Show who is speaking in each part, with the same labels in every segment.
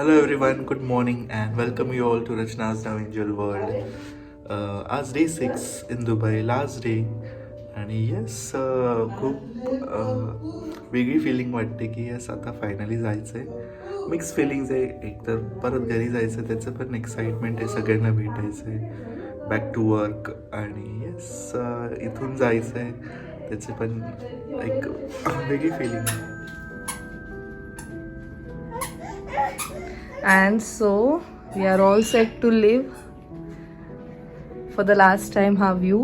Speaker 1: Hello everyone, good morning and welcome you all to Rachna's Now Angel World. आज day 6 in Dubai, last day. आणि yes खूप वेगळी feeling वाटते की yes आता फायनली जायचं आहे. मिक्स फिलिंग्स आहे. एक तर परत घरी जायचं त्याचं पण एक्साइटमेंट आहे, सगळ्यांना भेटायचं आहे, बॅक टू वर्क. आणि येस इथून जायचं आहे त्याचे पण एक वेगळी फिलिंग आहे.
Speaker 2: And so we are all set to live for the last time have you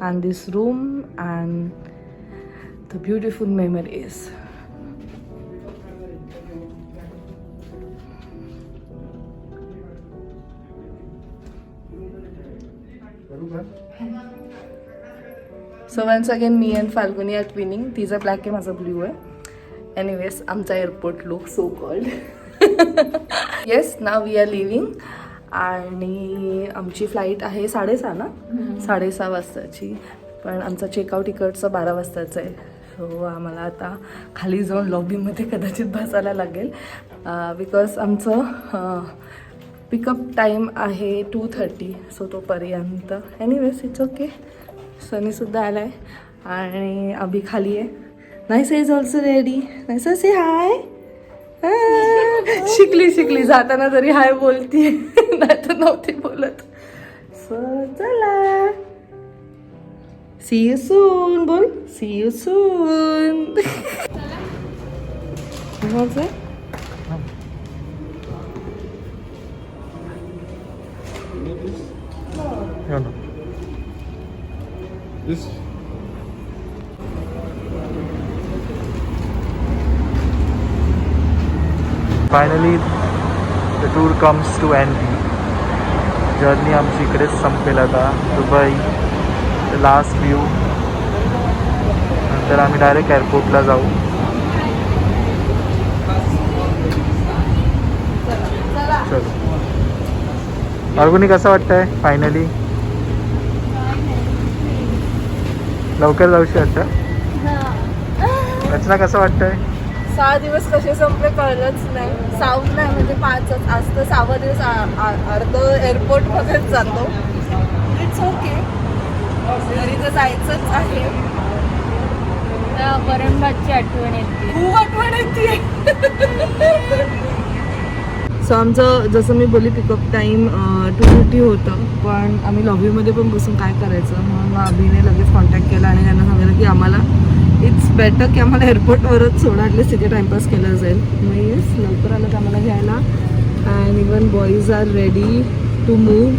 Speaker 2: and this room and the beautiful memories. So once again me and Falguni are twinning. तिचा black आहे, माझा blue आहे. Anyways आमचा airport look so called. Yes now we are living. आणि आमची flight आहे 6:30 ना, 6:30 वाजताची. पण आमचा चेकआउट इकडचं 12 वाजताचं आहे. सो आम्हाला आता खाली जाऊन लॉबीमध्ये कदाचित बसायला लागेल बिकॉज आमचं पिकअप टाईम आहे 2:30. सो तोपर्यंत एनिवेज इट्स ओके. सनीसुद्धा आला आहे आणि अभि खाली आहे. नाईसा इज ऑल्सो रेडी. नाईसा से हाय. शिकली जाताना तरी हाय बोलती, नाही तर नव्हती बोलत. सो चला, सी यू सून. बोल see you soon.
Speaker 1: This
Speaker 3: finally the tour comes to end. Journey आमची इकडेच संपेल आता. Dubai the last view. नंतर आम्ही डायरेक्ट एअरपोर्टला जाऊ. चलो अर्गुनी कसं वाटतंय फायनली? लवकर जाऊशी वाटतं. रचना कसं वाटतंय?
Speaker 2: 6 दिवस कसे संपले कळलंच नाही. 6 नाही म्हणजे 5च असतं. 6वा दिवस अर्ध एअरपोर्ट बघत जातो. It's okay. घरी तर जायचंच आहे.
Speaker 4: परमघाटची आठवण येते,
Speaker 2: खूप आठवण येते. सो आमचं जसं मी बोलली पिकअप टाईम 2:30 होतं. पण आम्ही लॉबीमध्ये पण बसून काय करायचं म्हणून अभिने लगेच कॉन्टॅक्ट केला आणि त्यांना सांगितलं की आम्हाला इट्स बेटर की आम्हाला एअरपोर्टवरच सोडा, ॲटलीस्ट तिथे टाइमपास केला जाईल. मग येस लवकर आलं तर आम्हाला घ्यायला. And even boys are ready to move.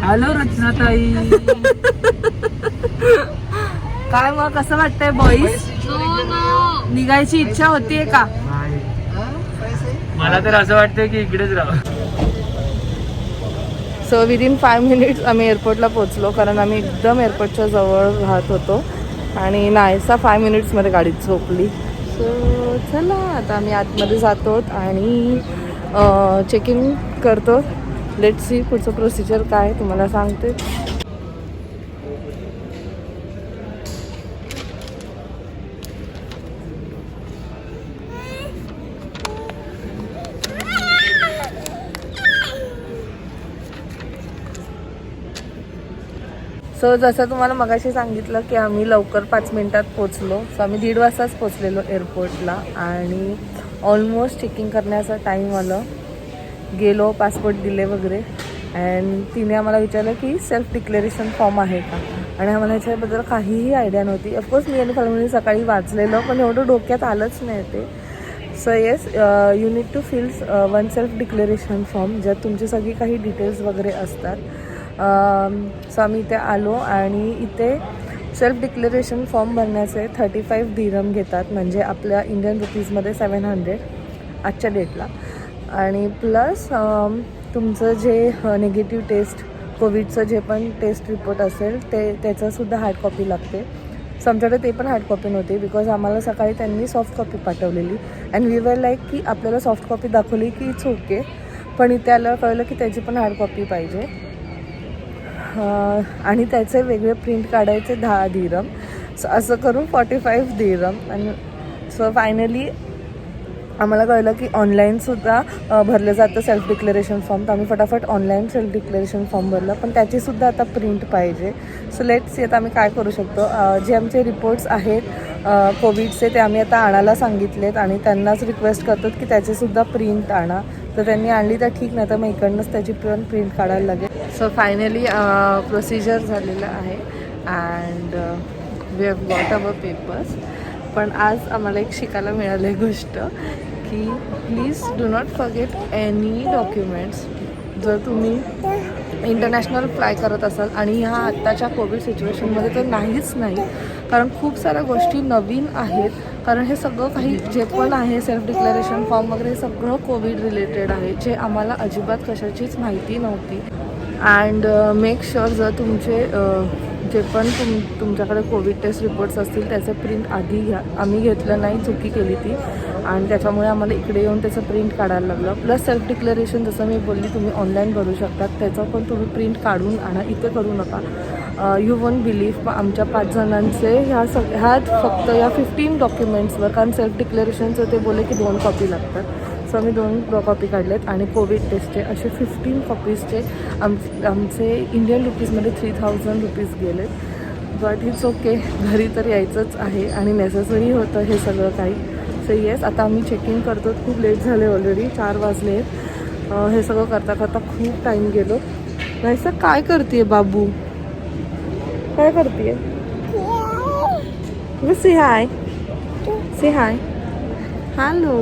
Speaker 3: Hello रचनाताई.
Speaker 2: काय मग कसं वाटतंय बॉईज? निघायची इच्छा होतीये का?
Speaker 3: मला तर असं वाटतंय की इकडेच राहा.
Speaker 2: सो विदिन 5 मिनिट्स आम्ही एअरपोर्टला पोचलो, कारण आम्ही एकदम एअरपोर्टच्या जवळ राहत होतो. आणि नाहीसा 5 मिनिट्समध्ये गाडीत झोपली. सो चला आता आम्ही आतमध्ये जातो आणि चेक इन करतो. लेट्स सी पुढचं प्रोसिजर काय तुम्हाला सांगते. सो जसं तुम्हाला मगाशी सांगितलं की आम्ही लवकर 5 मिनिटात पोचलो. सो आम्ही 1:30 वाजताच पोचलेलो एअरपोर्टला. आणि ऑलमोस्ट चेकिंग करण्याचा टाईम आलं. गेलो, पासपोर्ट दिले वगैरे. अँड तिने आम्हाला विचारलं की सेल्फ डिक्लेरेशन फॉर्म आहे का. आणि आम्हाला ह्याच्याबद्दल काहीही आयडिया नव्हती. ऑफकोर्स मी आणि फॅमिली सकाळी वाचलेलं, पण एवढं डोक्यात आलंच नाही ते. So yes you need to fill 1 self declaration form, ज्यात तुमची सगळी काही डिटेल्स वगैरे असतात. सो आम्ही इथे आलो आणि इथे सेल्फ डिक्लेरेशन फॉर्म भरण्याचे 35 दिरहम घेतात, म्हणजे आपल्या इंडियन रुपीजमध्ये 700 आजच्या डेटला. आणि प्लस तुमचं जे निगेटिव्ह टेस्ट कोविडचं जे पण टेस्ट रिपोर्ट असेल त्याचंसुद्धा हार्ड कॉपी लागते. सो आमच्याकडे ते पण हार्ड कॉपी नव्हती बिकॉज आम्हाला सकाळी त्यांनी सॉफ्ट कॉपी पाठवलेली. अँड वी वर लाईक की आपल्याला सॉफ्ट कॉपी दाखवली की इट्स ओके, पण इथे आल्यावर कळलं की त्याची पण हार्ड कॉपी पाहिजे. आणि त्याचे वेगळे प्रिंट काढायचे 10 दिरम. सो असं करून 45 दिरम. आणि सो फायनली आम्हाला कळलं की ऑनलाईनसुद्धा भरलं जातं सेल्फ डिक्लेरेशन फॉर्म. तर आम्ही फटाफट ऑनलाईन सेल्फ डिक्लेरेशन फॉर्म भरलं, पण त्याचीसुद्धा आता प्रिंट पाहिजे. सो लेट्स सी आता आम्ही काय करू शकतो. जे आमचे रिपोर्ट्स आहेत कोविडचे ते आम्ही आता आणायला सांगितलेत आणि त्यांनाच रिक्वेस्ट करतात की त्याचीसुद्धा प्रिंट आणा. तर त्यांनी आणली तर ठीक, नाही तर मग इकडनंच त्याची पण प्रिंट काढायला लागेल. सो फायनली प्रोसिजर झालेलं आहे and we have got our papers. पण आज आम्हाला एक शिकायला मिळाली गोष्ट की please do not forget any documents. जर तुम्ही इंटरनॅशनल फ्लाय करत असाल आणि ह्या आत्ताच्या कोविड सिच्युएशनमध्ये तर नाहीच नाही, कारण खूप साऱ्या गोष्टी नवीन आहेत. कारण हे सगळं काही जे पण आहे सेल्फ डिक्लेरेशन फॉर्म वगैरे हे सगळं कोविड रिलेटेड आहे, जे आम्हाला अजिबात कशाचीच माहिती नव्हती. अँड मेक शुअर जर तुमचे जे पण तुमच्याकडे कोविड टेस्ट रिपोर्ट्स असतील त्याचं प्रिंट आधी घ्या. आम्ही घेतलं नाही, चुकी केली ती आणि त्याच्यामुळे आम्हाला इकडे येऊन त्याचं प्रिंट काढायला लागलं. प्लस सेल्फ डिक्लेरेशन जसं मी बोलली तुम्ही ऑनलाईन भरू शकतात, त्याचं पण तुम्ही प्रिंट काढून आणा, इथे करू नका. यू वोंट बिलीव्ह आमच्या 5 जणांचे ह्यात फक्त या 15 डॉक्युमेंट्सवर, कारण सेल्फ डिक्लेरेशनचं ते बोलले की 2 कॉपी लागतात. सो आम्ही 2 कॉपी काढलेत आणि कोविड टेस्टचे असे 15 कॉपीजचे आमचे इंडियन रुपीजमध्ये 3000 रुपीज गेलेत. बट इट्स ओके, घरी तर यायचंच आहे आणि नेसेसरी होतं हे सगळं काही. सो येस, आता आम्ही चेकिंग करतो. खूप लेट झाले, ऑलरेडी 4 वाजले. हे सगळं करता करता खूप टाईम गेलो. नाही सर, काय करते बाबू, काय करते? से हाय, से हाय, हॅलो.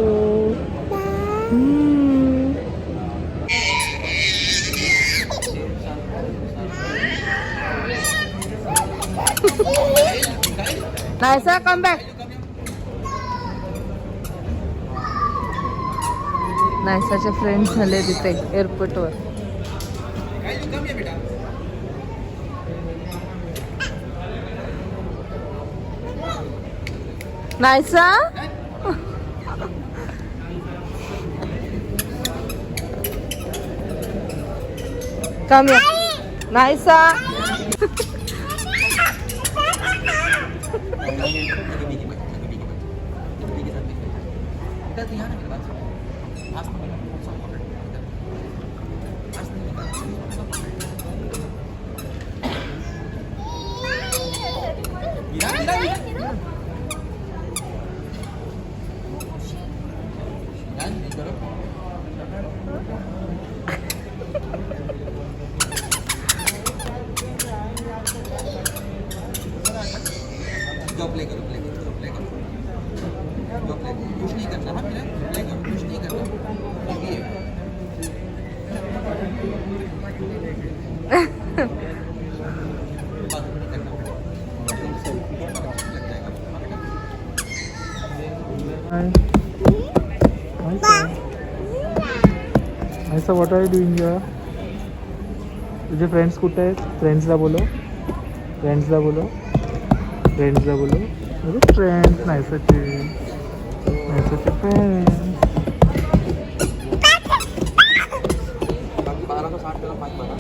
Speaker 2: नाही सर, कम बॅक. नायसाचे फ्रेंड्स झाले तिथे एअरपोर्टवर. नायसा कम या. नायसा
Speaker 5: प्ले करो कुछ नहीं करना है, प्ले करो, कुछ नहीं करना.
Speaker 3: ऐसा what are you doing here? तुझे फ्रेंड्स कुठे आहेत? फ्रेंड्सला बोलो, फ्रेंड्सला बोलो, फ्रेंड्सला बोलो. Friends नायसाचे, नायसाचे friends.
Speaker 5: 1260 का 5 बना.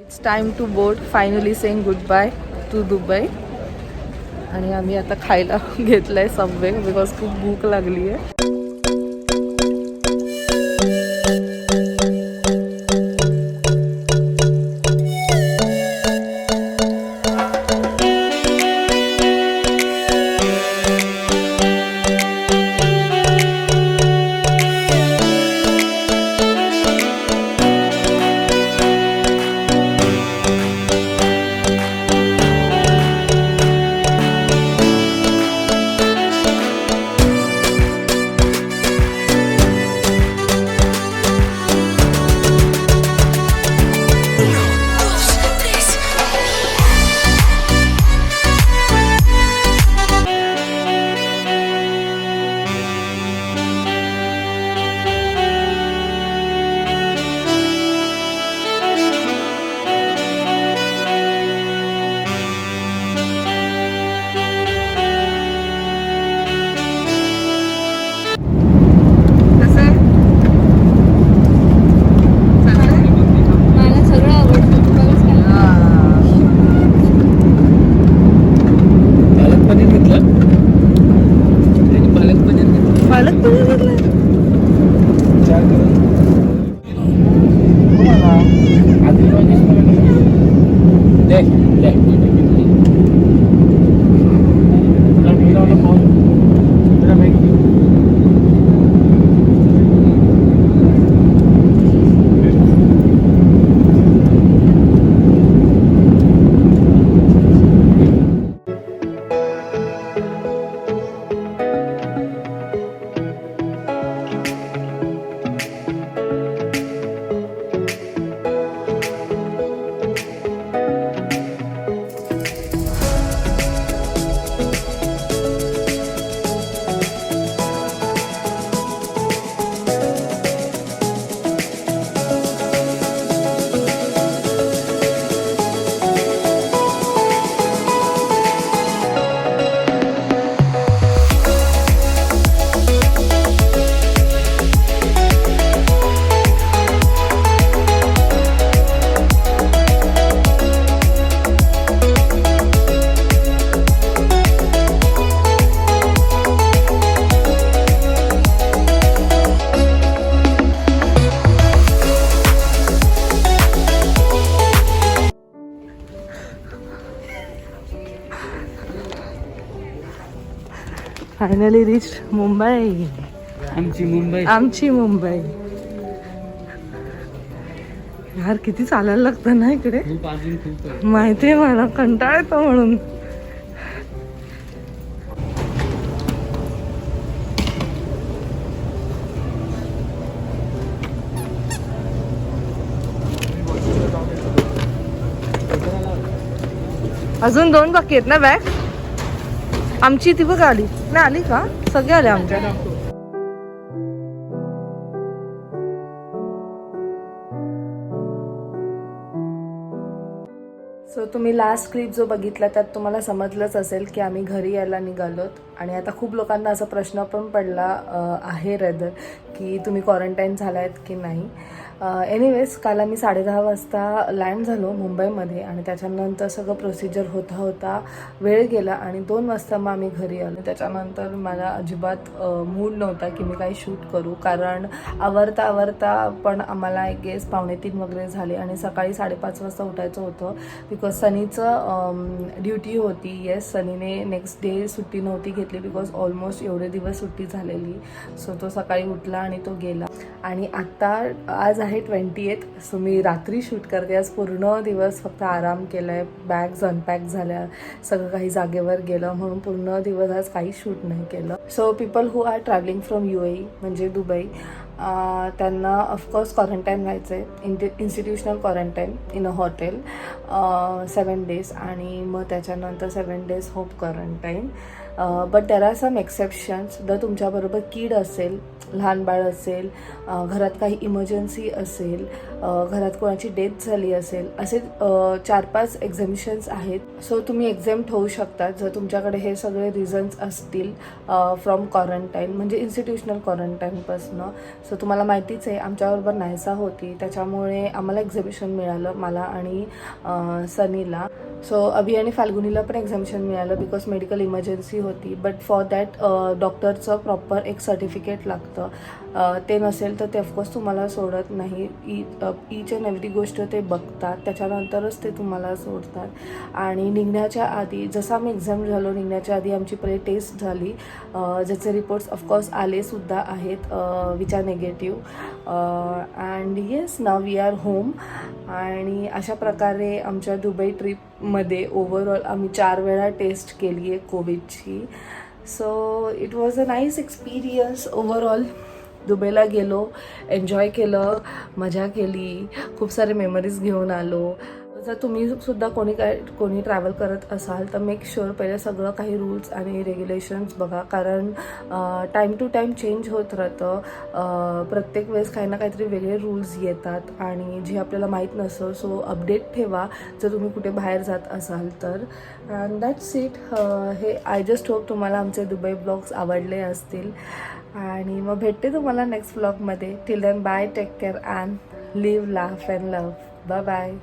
Speaker 2: It's time to board, finally saying goodbye to Dubai. आणि आम्ही आता खायला घेतलंय सबवे, बिकॉज खूप भूक लागली आहे. फायनली रिच मुंबई,
Speaker 3: आमची मुंबई.
Speaker 2: आमची मुंबई. यार किती चालायला लागतं ना इकडे,
Speaker 3: खूप अजून खूप.
Speaker 2: माहितीये मला, कंटाळा येतो म्हणून. अजून 2 बाकी आहेत ना बॅग. आमची ती बघ आली नाही, आली का? सगळे आले आमच्या. सो तुम्ही लास्ट क्लिप जो बघितला त्यात तुम्हाला समजलंच असेल की आम्ही घरी यायला निघालोत. आणि आता खूप लोकांना असा प्रश्न पण पडला आहे रेदर की तुम्ही क्वारंटाईन झाला आहेत की नाही. एनिवेज काल आम्ही 10:30 वाजता लँड झालो मुंबईमध्ये आणि त्याच्यानंतर सगळं प्रोसिजर होता वेळ गेला आणि 2 वाजता मग आम्ही घरी आलो. त्याच्यानंतर मला अजिबात मूड नव्हता की मी काही शूट करू, कारण आवरता पण आम्हाला एक गेस 2:45 वगैरे झाले आणि सकाळी 5:30 वाजता उठायचं होतं बिकॉज सनीचं ड्युटी होती. येस, सनीने नेक्स्ट डे सुट्टी नव्हती घेतली बिकॉज ऑलमोस्ट एवढे दिवस सुट्टी झालेली. सो तो सकाळी उठला आणि तो गेला. आणि आत्ता आज आहे 28th. सो मी रात्री शूट करते. आज पूर्ण दिवस फक्त आराम केला आहे, बॅग्स अनपॅक झाल्या, सगळं काही जागेवर गेलं, म्हणून पूर्ण दिवस आज काही शूट नाही केलं. So people who are travelling from UAE म्हणजे दुबई, त्यांना ऑफकोर्स क्वारंटाईन व्हायचं आहे, institutional quarantine in a hotel 7 days आणि मग त्याच्यानंतर 7 days home quarantine. But there are some exceptions. जर तुमच्याबरोबर कीड असेल, लहान बाळ असेल, घरात काही इमर्जन्सी असेल, घरात कोणाची डेथ झाली असेल, असे 4-5 एक्झेम्पशन्स आहेत. सो तुम्ही एक्झेम्प्ट होऊ शकता जर तुमच्याकडे हे सगळे रिझन्स असतील फ्रॉम क्वारंटाईन म्हणजे इन्स्टिट्यूशनल क्वारंटाईनपासनं. सो तुम्हाला माहितीच आहे आमच्याबरोबर नायसा होती, त्याच्यामुळे आम्हाला एक्झिबिशन मिळालं, मला आणि सनीला. सो अभि आणि फाल्गुनीला पण एक्झाम्शन मिळालं बिकॉज मेडिकल इमर्जन्सी होती. बट फॉर दॅट डॉक्टरचं प्रॉपर एक सर्टिफिकेट लागतं. ते नसेल तर ते ऑफकोर्स तुम्हाला सोडत नाही. ईच अँड एव्हरी गोष्ट ते बघतात, त्याच्यानंतरच ते तुम्हाला सोडतात. आणि निघण्याच्या आधी, जसं आम्ही एक्झाम झालो, निघण्याच्या आधी आमची पहिले टेस्ट झाली, ज्याचे रिपोर्ट्स ऑफकोर्स आलेसुद्धा आहेत, which are negative. And yes, now we are home. आणि अशा प्रकारे आमच्या दुबई ट्रिपमध्ये ओव्हरऑल आम्ही 4 वेळा टेस्ट केली आहे कोविडची. So it was a nice experience overall. दुबईला गेलो, एन्जॉय केलं, मजा केली, खूप सारे मेमरीज घेऊन आलो. जर तुम्ही सुद्धा कोणी ट्रॅव्हल करत असाल तर मेक शुअर पहिले सगळं काही रूल्स आणि रेग्युलेशन्स बघा, कारण टाईम टू टाईम चेंज होत राहतं. प्रत्येक वेळेस काही ना काहीतरी वेगळे रूल्स येतात आणि जे आपल्याला माहीत नसतं. सो अपडेट ठेवा जर तुम्ही कुठे बाहेर जात असाल तर. And that's it. हे आय जस्ट होप तुम्हाला आमचे दुबई ब्लॉग्स आवडले असतील. आणि मग भेटते तुम्हाला नेक्स्ट व्लॉगमध्ये. Till then bye, take care and live, laugh and love. Bye bye.